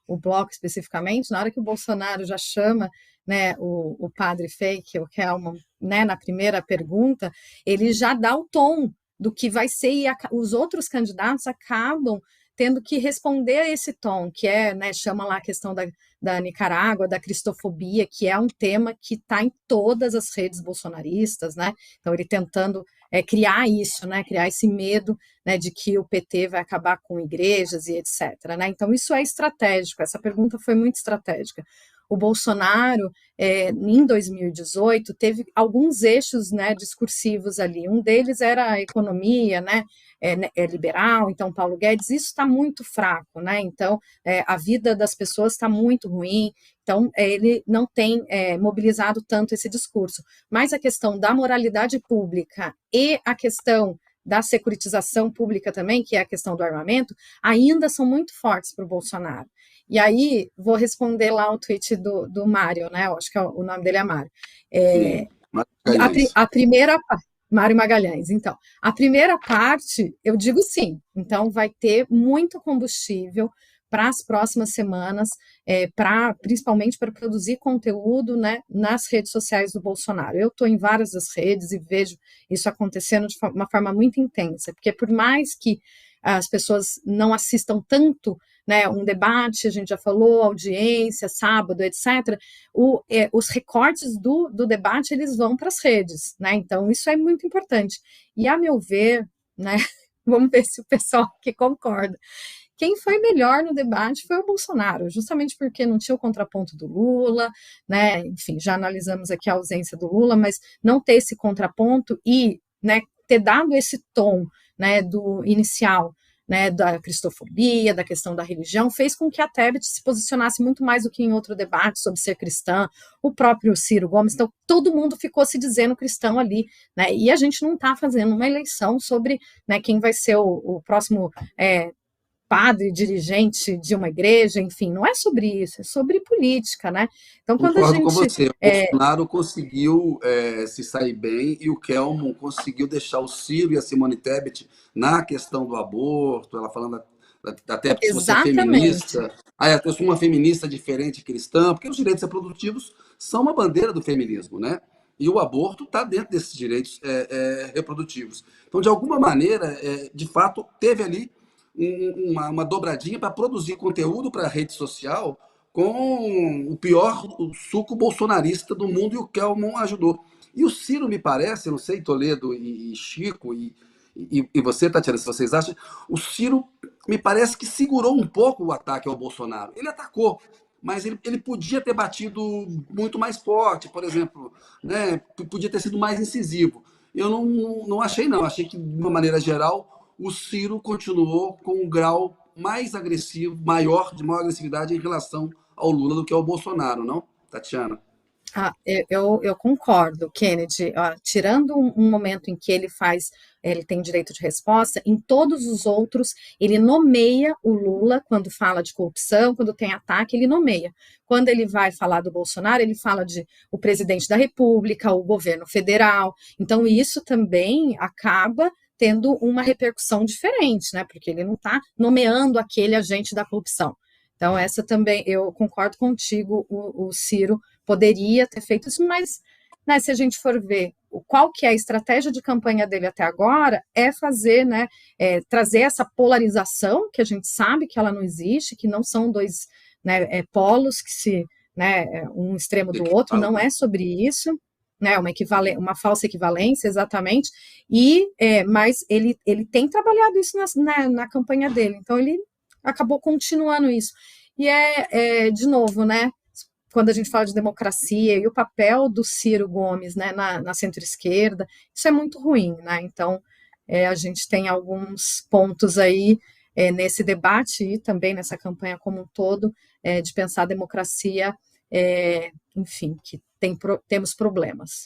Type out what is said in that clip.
o Bloco especificamente, na hora que o Bolsonaro já chama, né, o padre Fake, o Kelman, né, na primeira pergunta, ele já dá o tom do que vai ser, e os outros candidatos acabam tendo que responder a esse tom, que é, né, chama lá a questão da Nicarágua, da cristofobia, que é um tema que está em todas as redes bolsonaristas, né? Então ele tentando criar isso, né? Criar esse medo, né, de que o PT vai acabar com igrejas e etc. Né? Então isso é estratégico. Essa pergunta foi muito estratégica. O Bolsonaro, em 2018, teve alguns eixos, né, discursivos ali. Um deles era a economia, né, liberal, então Paulo Guedes, isso está muito fraco, né? Então a vida das pessoas está muito ruim, então ele não tem mobilizado tanto esse discurso. Mas a questão da moralidade pública e a questão da securitização pública também, que é a questão do armamento, ainda são muito fortes para o Bolsonaro. E aí, vou responder lá o tweet do Mário, né? Eu acho que o nome dele é Mário. A primeira parte, Mário Magalhães, então. A primeira parte, eu digo sim. Então, vai ter muito combustível para as próximas semanas, principalmente para produzir conteúdo, né, nas redes sociais do Bolsonaro. Eu estou em várias das redes e vejo isso acontecendo de uma forma muito intensa, porque por mais que as pessoas não assistam tanto, né, um debate, a gente já falou, audiência, sábado, etc., os recortes do debate, eles vão para as redes, né, então isso é muito importante. E, a meu ver, né, vamos ver se o pessoal aqui concorda, quem foi melhor no debate foi o Bolsonaro, justamente porque não tinha o contraponto do Lula, né, enfim, já analisamos aqui a ausência do Lula, mas não ter esse contraponto e, né, ter dado esse tom, né, do inicial, né, da cristofobia, da questão da religião, fez com que a Tebet se posicionasse muito mais do que em outro debate sobre ser cristã, o próprio Ciro Gomes, então todo mundo ficou se dizendo cristão ali, né, e a gente não está fazendo uma eleição sobre, né, quem vai ser o próximo padre, dirigente de uma igreja, enfim, não é sobre isso, é sobre política, né? Então, quando a Concordo com gente... você. O Bolsonaro conseguiu se sair bem e o Kelman conseguiu deixar o Ciro e a Simone Tebet na questão do aborto, ela falando da Tebet, se você é Exatamente. feminista, eu sou uma feminista diferente cristã, porque os direitos reprodutivos são uma bandeira do feminismo, né? E o aborto está dentro desses direitos reprodutivos. Então, de alguma maneira, de fato, teve ali uma dobradinha para produzir conteúdo para a rede social com o pior o suco bolsonarista do mundo, e o Kelman ajudou. E o Ciro, me parece, eu não sei, Toledo e Chico, e você, Tatiana, se vocês acham, o Ciro me parece que segurou um pouco o ataque ao Bolsonaro. Ele atacou, mas ele podia ter batido muito mais forte, por exemplo, né? Podia ter sido mais incisivo. Eu não achei, não. Achei que, de uma maneira geral, o Ciro continuou com um grau mais agressivo, de maior agressividade em relação ao Lula do que ao Bolsonaro, não, Tatiana? Eu concordo, Kennedy. Tirando um momento em que ele tem direito de resposta, em todos os outros, ele nomeia o Lula quando fala de corrupção, quando tem ataque, ele nomeia. Quando ele vai falar do Bolsonaro, ele fala de o presidente da República, o governo federal. Então, isso também acaba tendo uma repercussão diferente, né? Porque ele não está nomeando aquele agente da corrupção. Então, essa também, eu concordo contigo, o Ciro poderia ter feito isso, mas, né, se a gente for ver qual que é a estratégia de campanha dele até agora, é fazer, né, trazer essa polarização, que a gente sabe que ela não existe, que não são dois, né, polos que um extremo do outro, não é sobre isso, né, uma falsa equivalência, exatamente, mas ele tem trabalhado isso na campanha dele, então ele acabou continuando isso. E de novo, né, quando a gente fala de democracia e o papel do Ciro Gomes, né, na centro-esquerda, isso é muito ruim, né? Então, a gente tem alguns pontos aí nesse debate e também nessa campanha como um todo, de pensar a democracia, enfim, que temos problemas.